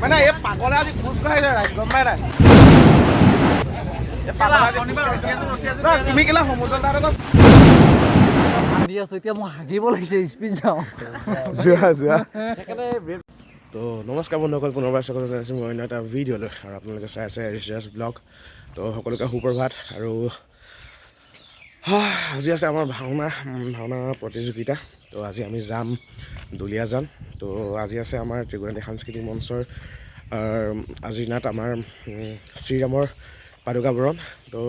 মানে এই পাগলে আজি খোজ কাঢ়িছে ৰাইজ গম পাই নাই তুমি কেলা সমুদ্ৰ তাত দি আছো এতিয়া মই হাগিব লাগিছে স্পীড যাওঁ যোৱা তো নমস্কাৰ বন্ধুসকল পুনৰবাৰ স্বাগত জনাইছোঁ মই অন্য এটা ভিডিঅ'লৈ আৰু আপোনালোকে চাই আছে ৰিচাৰ্জ ব্লগ তো সকলোকে সুপ্ৰভাত আৰু আজি আছে আমাৰ ভাওনা প্ৰতিযোগিতা তো আজি আমি যাম দুলীয়াজান তো আজি আছে আমাৰ ত্ৰিগুণানী সাংস্কৃতিক মঞ্চৰ আজিৰ দিনাত আমাৰ শ্ৰীৰামৰ পাদুকাবৰণ তো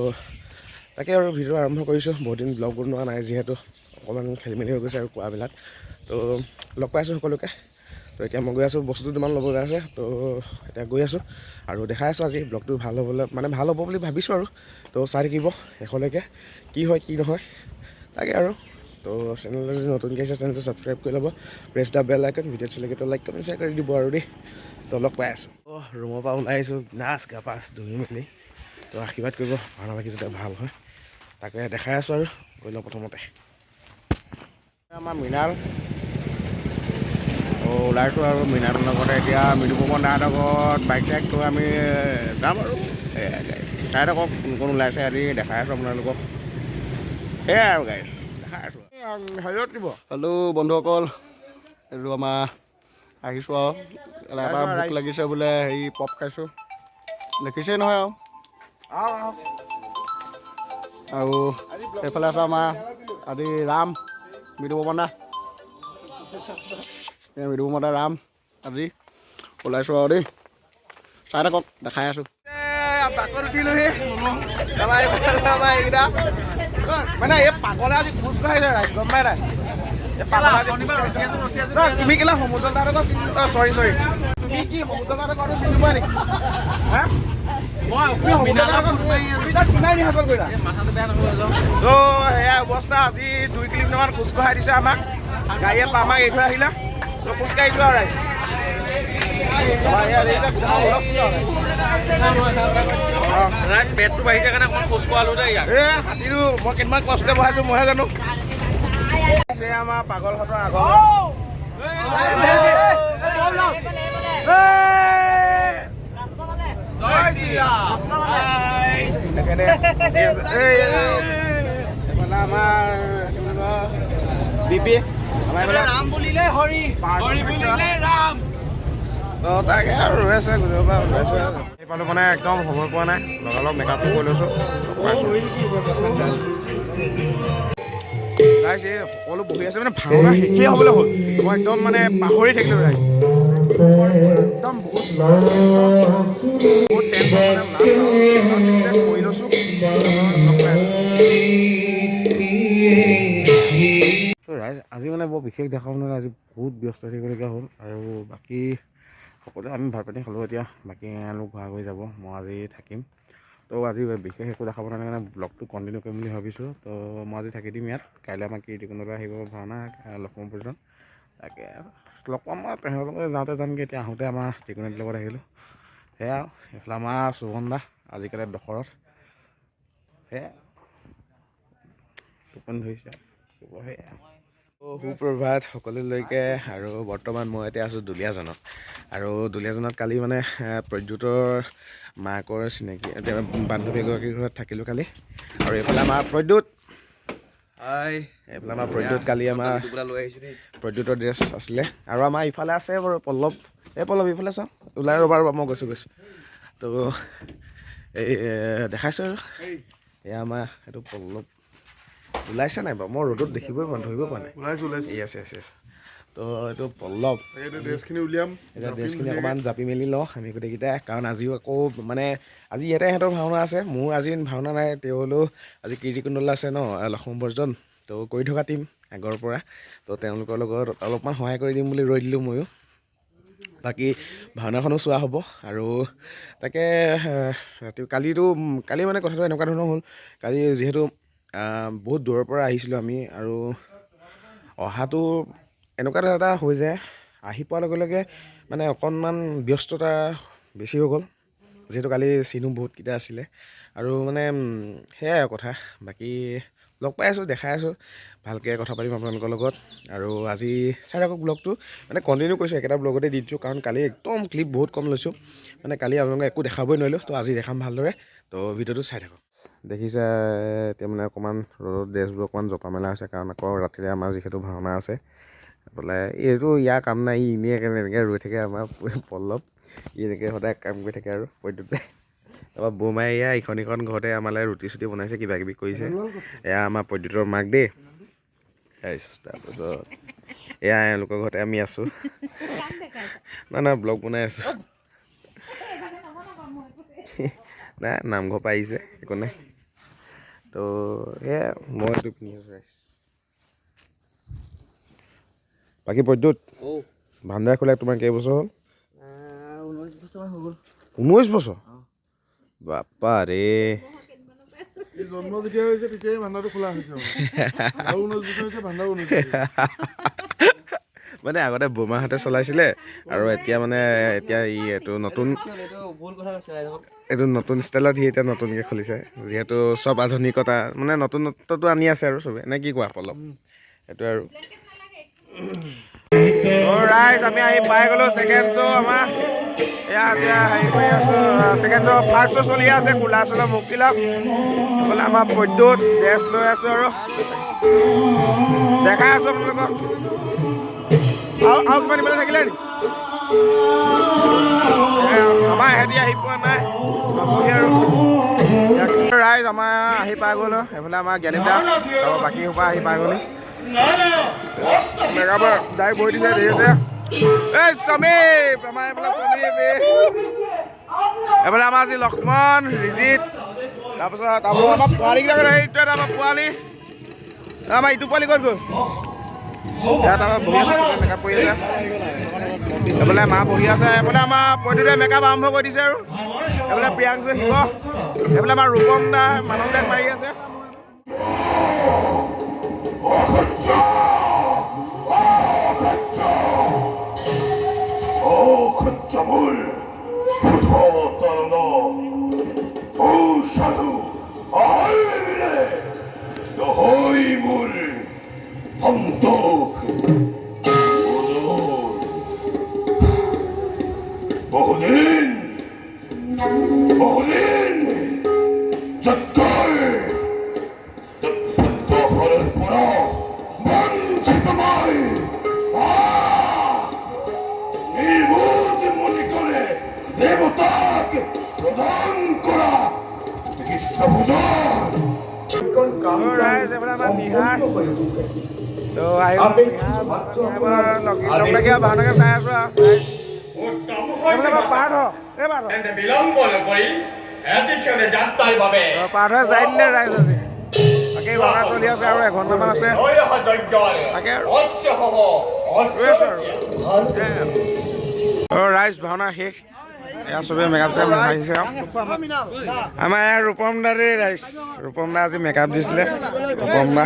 তাকে আৰু ভিডিঅ' আৰম্ভ কৰিছোঁ বহুত দিন ব্লগ বনোৱা নাই যিহেতু অকণমান খেলি মেলি হৈ গৈছে আৰু কোৱাবিলাক তো লগ পাইছোঁ সকলোকে তো এতিয়া মই গৈ আছোঁ বস্তুটো ইমান ল'বলৈ আছে তো এতিয়া গৈ আছোঁ আৰু দেখাই আছোঁ আজি ব্লগটো ভাল হ'বলৈ মানে ভাল হ'ব বুলি ভাবিছোঁ আৰু তো চাই থাকিব শেষলৈকে কি হয় কি নহয় তাকে আৰু তো চেনেলটো যদি নতুনকৈ আছে চেনেলটো ছাবস্ক্ৰাইব কৰি ল'ব প্ৰেছ দ্য বেল আইকন ভিডিঅ'ত চিলেক্ট লাইক কমেণ্ট শ্বেয়াৰ কৰি দিব আৰু দেই তো লগ পাই আছোঁ ৰুমৰ পৰা ওলাই আহিছোঁ নাচ গা পাচ ধুই মেলি তো আশীৰ্বাদ কৰিব ভাওনা বাকী যাতে ভাল হয় তাকে দেখাই আছোঁ আৰু গৈ লওঁ প্ৰথমতে আমাৰ মৃণাল ওলাইছোঁ আৰু মৃণালৰ লগতে এতিয়া মৃদুপৱন নাটকত বাইক চাইক লৈ আমি যাম আৰু চাই থাকক কোন কোন ওলাইছে আজি দেখাই আছোঁ আপোনালোকক সেয়াই আৰু গাড়ী দেখাই আছোঁ হেৰিয়ত দিব হেল্ল' বন্ধুসকল এইটো আমাৰ আহিছোঁ আৰু এবাৰ ভোক লাগিছে বোলে হেৰি পপ খাইছোঁ দেখিছেই নহয় আৰু এইফালে আছোঁ আমাৰ আজি ৰাম মৃদুপৱন দা মৃদুপৱন দা ৰাম আজি ওলাইছোঁ আৰু দেই চাই থাকক দেখাই আছোঁ বাছত উঠিলোহি এইকেইটা মানে এই পাগলে আজি খোজ কাঢ়িছে ৰাইজ গম পাই নাই তুমি কেলা সমুদ্ৰ তাত চৰি তুমি কি সমুদ্ৰ তাত চিনি পোৱা নেকি তো সেয়া অৱস্থা আজি 2 কিলোমিটাৰমান খোজ কঢ়াই দিছে আমাক গাড়ীয়ে আমাক এৰি থৈ আহিলে তো খোজ কাঢ়িছোঁ আৰু ৰাইজ পেটটো বাঢ়িছে কাৰণে অকণমান খোজ কঢ়ালোঁ দেই হাতীটো মই কেইদিনমান কষ্টে বহাইছোঁ মইহে জানো আমাৰ পাগলহঁতৰ আগত আমাৰ বিপি ৰাম বুলিলে হৰি হৰি বুলিলে ৰাম তাকে আৰু ৰৈ আছে গুজৰাটৰ পৰা ওলাইছোঁ পালোঁ মানে একদম সময় পোৱা নাই লগালগ মেকআপটো কৰি লৈছোঁ ৰাইজ এই সকলো বহি আছে মানে ভাওনা শেষেই হ'বলৈ হ'ল মই একদম মানে পাহৰি থাকিলোঁ ৰাইজ একদম বহুত টেনশ্যন কৰি লৈছোঁ ৰাইজ আজি মানে বৰ বিশেষ দেখাব নোৱাৰে আজি বহুত ব্যস্ত থাকিবলগীয়া হ'ল আৰু বাকী সকলোৱে আমি ভাত পানী খালোঁ এতিয়া বাকী লোক ঘূৰা হৈ যাব মই আজি থাকিম তো আজি বিশেষ একো দেখাব নোৱাৰে কাৰণে ব্লগটো কণ্টিনিউ কৰিম বুলি ভাবিছোঁ তো মই আজি থাকি দিম ইয়াত কাইলৈ আমাৰ কীৰ্তিকুণ্ডলৈ আহিব ভাওনা লক্ষ্মীপুৰজন তাকে লগ পাম মই তেওঁলোকে যাওঁতে যামগৈ এতিয়া আহোঁতে আমাৰ ত্ৰিকুণানীৰ লগত আহিলোঁ সেয়া আৰু এইফালে আমাৰ সুভন দা আজিকালি দশৰত সেয়া টোপনি ধৰিছে সেয়া সুপ্ৰভাত সকলোলৈকে আৰু বৰ্তমান মই এতিয়া আছোঁ দুলীয়াজানত আৰু দুলীয়াজানত কালি মানে প্ৰদ্যুতৰ মাকৰ চিনাকি বান্ধৱী এগৰাকীৰ ঘৰত থাকিলোঁ কালি আৰু এইফালে আমাৰ প্ৰদ্যুত এইফালে আমাৰ প্ৰদ্যুত কালি আমাৰ প্ৰদ্যুতৰ ড্ৰেছ আছিলে আৰু আমাৰ ইফালে আছে বাৰু পল্লৱ ইফালে চাওঁ ওলাই ৰ'বা মই গৈছোঁ তো এই দেখাইছোঁ আৰু এয়া আমাৰ এইটো পল্লৱ ওলাইছে নাই বাৰু মই ৰ'দত দেখিবই পৰা ধৰিব পৰা নাই ওলাইছে তো এইটো পল্লৱ ড্ৰেছখিনি উলিয়াম এতিয়া ড্ৰেছখিনি অকণমান জাপি মেলি লওঁ আমি গোটেইকেইটাই কাৰণ আজিও আকৌ মানে আজি ইয়াতে সিহঁতৰ ভাওনা আছে মোৰ আজি ভাওনা নাই তেওঁলৈও আজি কীৰ্তিকুণ্ডলৈ আছে ন লক্ষ্মীপুৰজন তো কৰি থকা টিম আগৰ পৰা তো তেওঁলোকৰ লগত অলপমান সহায় কৰি দিম বুলি ৰৈ দিলোঁ ময়ো বাকী ভাওনাখনো চোৱা হ'ব আৰু তাকে কালি মানে কথাটো এনেকুৱা ধৰণৰ হ'ল কালি যিহেতু বহুত দূৰৰ পৰা আহিছিলোঁ আমি আৰু অহাটো এনেকুৱা এটা হৈ যায় আহি পোৱাৰ লগে লগে মানে অকণমান ব্যস্ততা বেছি হৈ গ'ল যিহেতু কালি চিনো বহুতকেইটা আছিলে আৰু মানে সেয়াই কথা বাকী লগ পাই আছোঁ দেখাই আছোঁ ভালকৈ কথা পাতিম আপোনালোকৰ লগত। আৰু আজি চাই থাকক ব্লগটো, মানে কণ্টিনিউ কৰিছোঁ, একেটা ব্লগতে দি দিছোঁ, কাৰণ কালি একদম ক্লিপ বহুত কম লৈছোঁ, মানে কালি আপোনালোকে একো দেখাবই নোৱাৰিলোঁ। তো আজি দেখাম ভালদৰে, তো ভিডিঅ'টো চাই থাকক। দেখিছে এতিয়া মানে অকণমান ৰ'দত ড্ৰেছবোৰ অকণমান জপা মেলা হৈছে, কাৰণ আকৌ ৰাতিলৈ আমাৰ যিহেতু ভাওনা আছে বোলে। এইটো ইয়াৰ কাম নাই, ই এনেই এনেকৈ ৰৈ থাকে আমাৰ পল্লৱ, ই এনেকৈ সদায় কাম কৰি থাকে আৰু প্ৰদ্যুতে। তাৰপৰা বৌমাই এয়া ইখন ঘৰতে আমালৈ ৰুটি চুটি বনাইছে, কিবা কিবি কৰিছে। এয়া আমাৰ প্ৰদ্যুতৰ মাক দেই। তাৰপিছত এয়া এওঁলোকৰ ঘৰতে আমি আছোঁ, নাই ব্লগ বনাই আছোঁ। নাই নামঘৰ পৰা আহিছে, একো নাই। তো এয়া মই এইটো পিন্ধি আছোঁ ৰাইজ। বাকী প্ৰদ্যুত ভাণ্ডাৰ খোলা তোমাৰ কেইবছৰ হ'ল? 19 বছৰমান হৈ গ'ল। 19 বছৰ? বাপা ৰে। জন্ম যেতিয়া হৈছে তেতিয়াই ভাণ্ডাৰটো খোলা হৈছে, আৰু 19 বছৰ হৈছে ভাণ্ডাৰো 19 মানে আগতে বোমাহঁতে চলাইছিলে, আৰু এতিয়া মানে এতিয়া ই এইটো নতুন ষ্টাইলত সি এতিয়া নতুনকৈ খুলিছে, যিহেতু চব আধুনিকতা মানে নতুনত্বটো আনি আছে আৰু চবে, নে কি কোৱা পল্লৱ? সেইটো আৰু ৰাইজ আমি আহি পাই গ'লোঁ ছেকেণ্ড শ্ব' আমাৰ। এয়া এতিয়া হেৰি কৰি আছোঁ, ছেকেণ্ড শ্ব' ফাৰ্ষ্ট শ্ব' চলি আছে, কোলা চোলা মুক্তি লাভ বোলে। আমাৰ প্ৰদ্যুত ড্ৰেছ লৈ আছোঁ আৰু দেখাই আছোঁ আপোনালোকক। আৰু কিবা নিবলৈ থাকিলে নি? আমাৰ এহেঁতি আহি পোৱা নাই, পাবহি আৰু ৰাইজ আমাৰ আহি পাই গ'ল। এইফালে আমাৰ জ্ঞানী দা আৰু বাকী সোপা আহি পাই গ'লি। মেকআপৰ ডাইৰেক্ট বহি দিছে, দেখিছে এই সমীপ, আমাৰ এইফালে সমীপ, এইফালে আমাৰ আজি লক্ষ্মণ, ৰিজিত, তাৰপিছত আমাৰ পোৱালীকেইটা হেৰিটো এটা আমাৰ পোৱালি, আমাৰ ইটো পোৱালি ক'ত গ'ল? ইয়াত আমাৰ বহি আছে, মেকআপ কৰি আছে। এইফালে মা বহি আছে, এইফালে আমাৰ প্ৰদ্যুতে মেকআপ আৰম্ভ কৰি দিছে আৰু এইফালে প্ৰিয়াংশু শিৱ, এইফালে আমাৰ ৰূপম দা মানুহ যেন মাৰি আছে। ভাওনাকে চাই আছো পাৰ্থ যাই দিলে ৰাইজ আজি। তাকে ভাওনা চলি আছে আৰু এঘণ্টামান আছে, তাকে ৰাইজ ভাওনা শেষ। এয়া চবে মেকআপ চেকআপ আহিছে আৰু আমাৰ এয়া ৰূপম দা দেই ৰাইজ। ৰূপম দা আজি মেকআপ দিছিলে। ৰূপম দা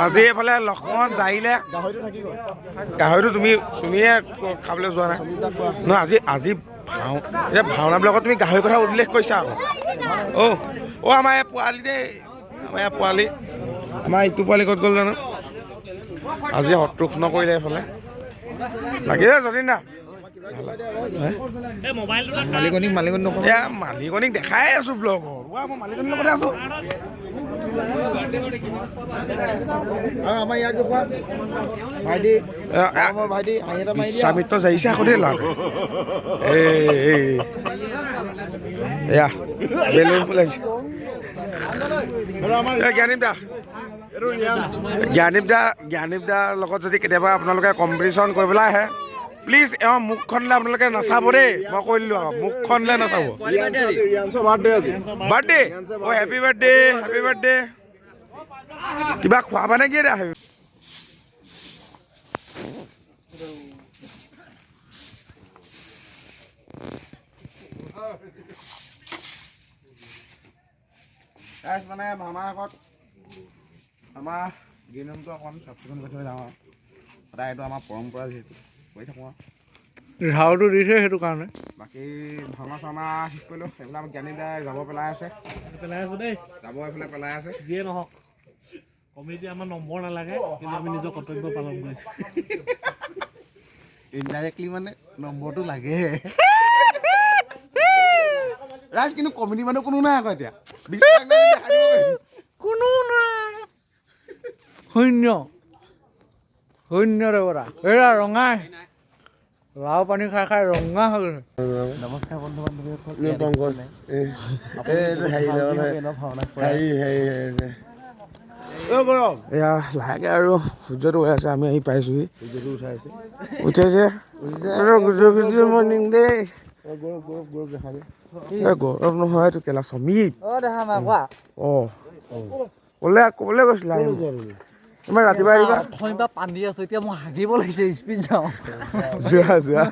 আজি এইফালে লক্ষ্মণ যাইলে, গাহৰিটো তুমিয়ে খাবলৈ যোৱা নাই নহয়। আজি এতিয়া ভাওনাবিলাকত তুমি গাহৰি কথা উল্লেখ কৰিছা আকৌ। আমাৰ এই পোৱালি দেই, আমাৰ এই পোৱালি, আমাৰ ইটো পোৱালি ক'ত গ'ল জানো? আজি শত্ৰুঘ্ন নকৰিলে এইফালে লাগি যতীন দা। মালিকনীক দেখাই আছো ব্লগত, মই মালিকনীৰ লগতে আছো। বিশ্বামিত্ৰ যাইছে আকৌ দেই ল'ৰাটো। এয়া বেলুন ফুলাইছে। জ্ঞানীপ দাৰ লগত যদি কেতিয়াবা আপোনালোকে কম্পিটিশ্যন কৰিবলৈ আহে, প্লিজ এওঁ মুখখনলৈ আপোনালোকে নাচাব দেই, মই কৈ দিলোঁ আকৌ মুখখনলৈ নাচাব। Birthday happy birthday, happy birthday. কিবা খোৱাবা নে কি এতিয়া? মানে ভাওনাৰ আগত আমাৰ গ্ৰীণ ৰুমটো অকণমান চাফ চিকুণ কৰি থৈ যাওঁ আৰু সদায় এইটো আমাৰ পৰম্পৰা, যিহেতু কৰি থাকোঁ আৰু ঝাৰুটো দিছে সেইটো কাৰণে। বাকী ভাওনা চাওনা শেষ কৰিলোঁ। এইবিলাক জ্ঞানী দাই যাব পেলাই আছে, যাব এইফালে পেলাই আছে, যিয়ে নহওক কমিটি আমাৰ নম্বৰ নালাগে কিন্তু আমি নিজৰ কৰ্তব্য পালন কৰিছোঁ ইনডাইৰেক্টলি মানে নম্বৰটো লাগে ৰাজ কিন্তু কমিটি মানুহ কোনো নাই আকৌ এতিয়া কোনো নাই শূন্য শূন্যৰে পৰা এৰা ৰঙাই লাও পানী খাই খাই ৰঙা হৈ গৈছে নমস্কাৰ বন্ধু এয়া লাহেকৈ আৰু সূৰ্যটো হৈ আছে আমি আহি পাইছোঁহি উঠিছে মৰ্ণিং দেই গৌৰৱ নহয় এইটো কেলা সমীপ অঁ ক'লে গৈছিলা ইমান ৰাতিপুৱা আহিবা অথনিৰ পৰা পানী আছো এতিয়া মই হাগিব লাগিছে স্পীড যাওঁ যোৱা